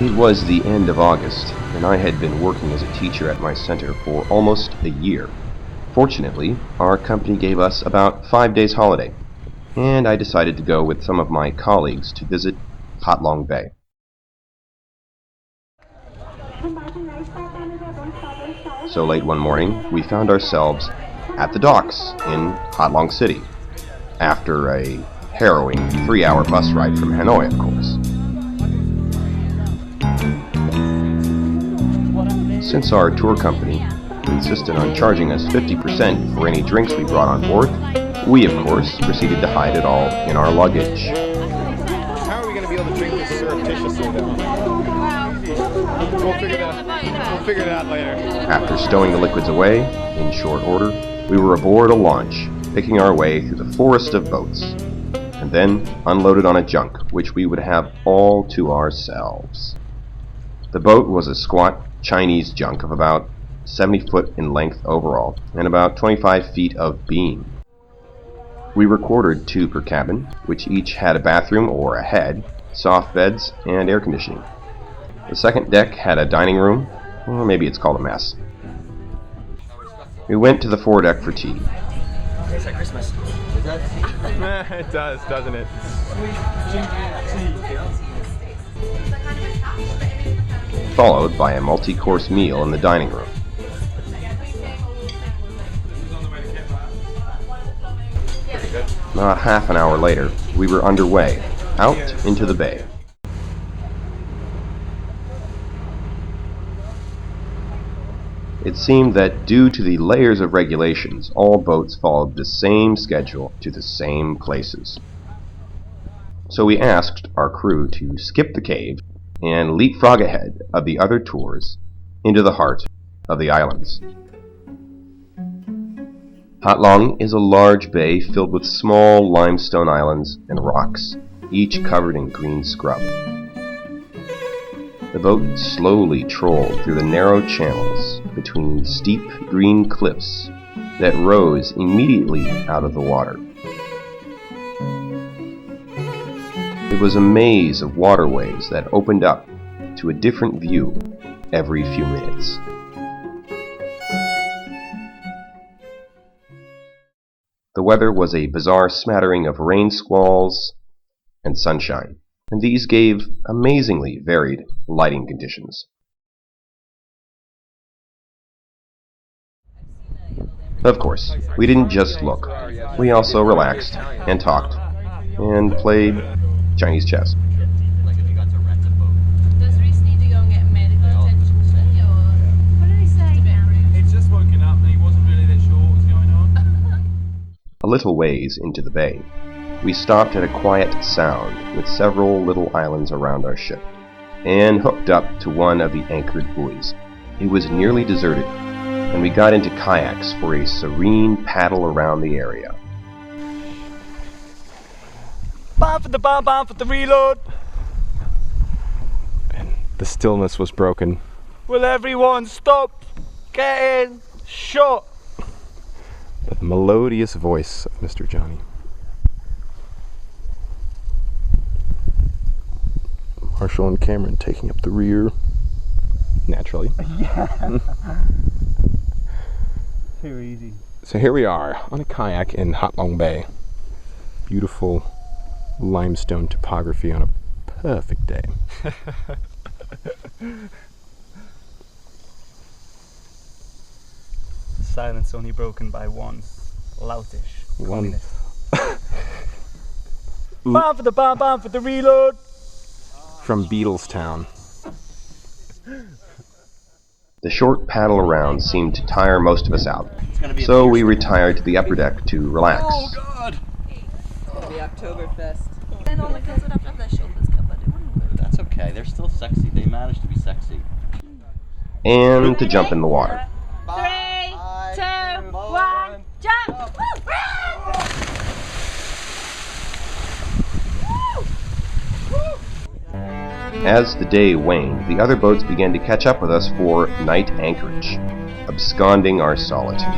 It was the end of August, and I had been working as a teacher at my center for almost a year. Fortunately, our company gave us about 5 days holiday, and I decided to go with some of my colleagues to visit Ha Long Bay. So late one morning, we found ourselves at the docks in Ha Long City, after a harrowing 3-hour bus ride from Hanoi, of course. Since our tour company insisted on charging us 50% for any drinks we brought on board, we, of course, proceeded to hide it all in our luggage. How are we going to be able to drink this surreptitiously, though? We'll figure it out later. After stowing the liquids away, in short order, we were aboard a launch, picking our way through the forest of boats, and then unloaded on a junk, which we would have all to ourselves. The boat was a squat Chinese junk of about 70 foot in length overall, and about 25 feet of beam. We were quartered 2 per cabin, which each had a bathroom or a head, soft beds, and air conditioning. The second deck had a dining room, or maybe it's called a mess. We went to the foredeck for tea. Tastes like Christmas. It does, doesn't it? Followed by a multi-course meal in the dining room. Not half an hour later, we were underway, out into the bay. It seemed that due to the layers of regulations, all boats followed the same schedule to the same places. So we asked our crew to skip the cave and leapfrog ahead of the other tours into the heart of the islands. Ha Long is a large bay filled with small limestone islands and rocks, each covered in green scrub. The boat slowly trolled through the narrow channels between steep green cliffs that rose immediately out of the water. It was a maze of waterways that opened up to a different view every few minutes. The weather was a bizarre smattering of rain squalls and sunshine, and these gave amazingly varied lighting conditions. Of course, we didn't just look. We also relaxed and talked and played Chinese chess. Does Reese need to go and get medical attention? What did he say now? He'd just woken up and he wasn't really that sure what was going on. A little ways into the bay, we stopped at a quiet sound with several little islands around our ship, and hooked up to one of the anchored buoys. It was nearly deserted, and we got into kayaks for a serene paddle around the area. Bomb for the reload! And the stillness was broken. Will everyone stop getting shot? The melodious voice of Mr. Johnny. Marshall and Cameron taking up the rear. Naturally. Yeah. Too easy. So here we are on a kayak in Ha Long Bay. Beautiful limestone topography on a perfect day. Silence only broken by one loutish communist. Bomb for the reload! From Beatlestown. The short paddle around seemed to tire most of us out, so we retired to the upper deck to relax. Oh God! It'll be Oktoberfest. Then all the girls would have to have their shoulders covered. It wouldn't That's okay. They're still sexy. They managed to be sexy. And to jump in the water. 3, 2, 1, jump! As the day waned, the other boats began to catch up with us for night anchorage, absconding our solitude.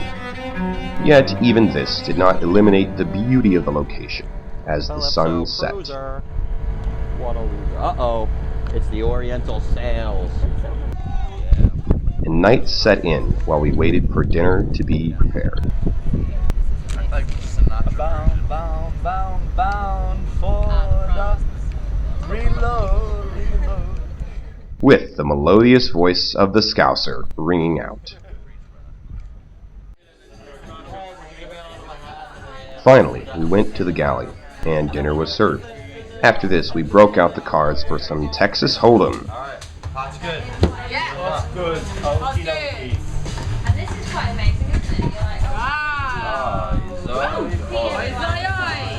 Yet even this did not eliminate the beauty of the location as the sun set. What a loser. Uh-oh. It's the Oriental sails. And night set in while we waited for dinner to be prepared. Bound, bound, bound, bound for the reload, reload. With the melodious voice of the Scouser ringing out. Finally, we went to the galley, and dinner was served. After this, we broke out the cards for some Texas Hold'em. That's good. Yeah. That's good. That's Okie good. dokie. And this is quite amazing, isn't it? You're like, wow.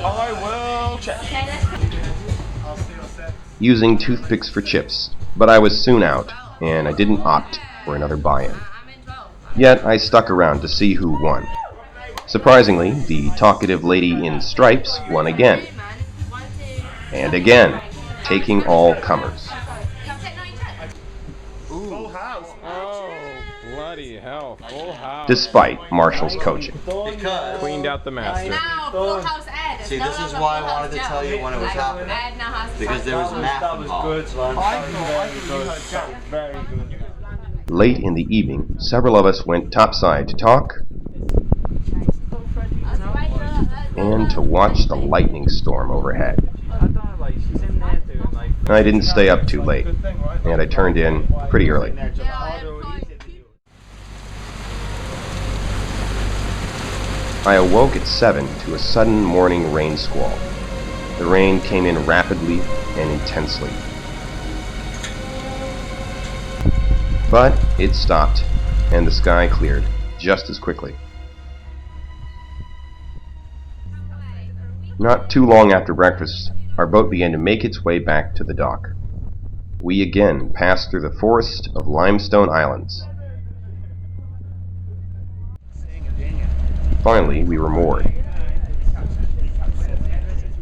I will check. Okay, let's put Using toothpicks for chips, but I was soon out, and I didn't opt for another buy-in. I'm in 12. Yet I stuck around to see who won. Surprisingly, the talkative lady in stripes won again, and again, taking all comers. Full house. Oh, bloody hell. Full house. Despite Marshall's coaching. Because, Cleaned out the master. Now, Full House Ed. see, this is why I wanted to tell you when it was happening. Ed now has Because there was math That was involved. good. Very good. Late in the evening, several of us went topside to talk and to watch the lightning storm overhead. I didn't stay up too late, and I turned in pretty early. I awoke at 7 to a sudden morning rain squall. The rain came in rapidly and intensely. But it stopped, and the sky cleared just as quickly. Not too long after breakfast, our boat began to make its way back to the dock. We again passed through the forest of limestone islands. Finally, we were moored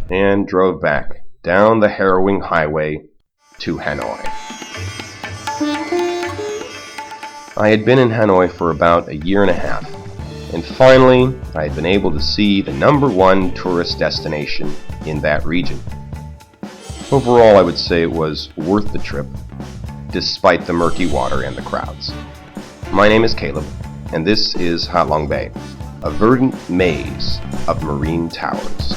and drove back down the harrowing highway to Hanoi. I had been in Hanoi for about a year and a half, and finally I had been able to see the #1 tourist destination in that region. Overall, I would say it was worth the trip, despite the murky water and the crowds. My name is Caleb, and this is Ha Long Bay, a verdant maze of marine towers.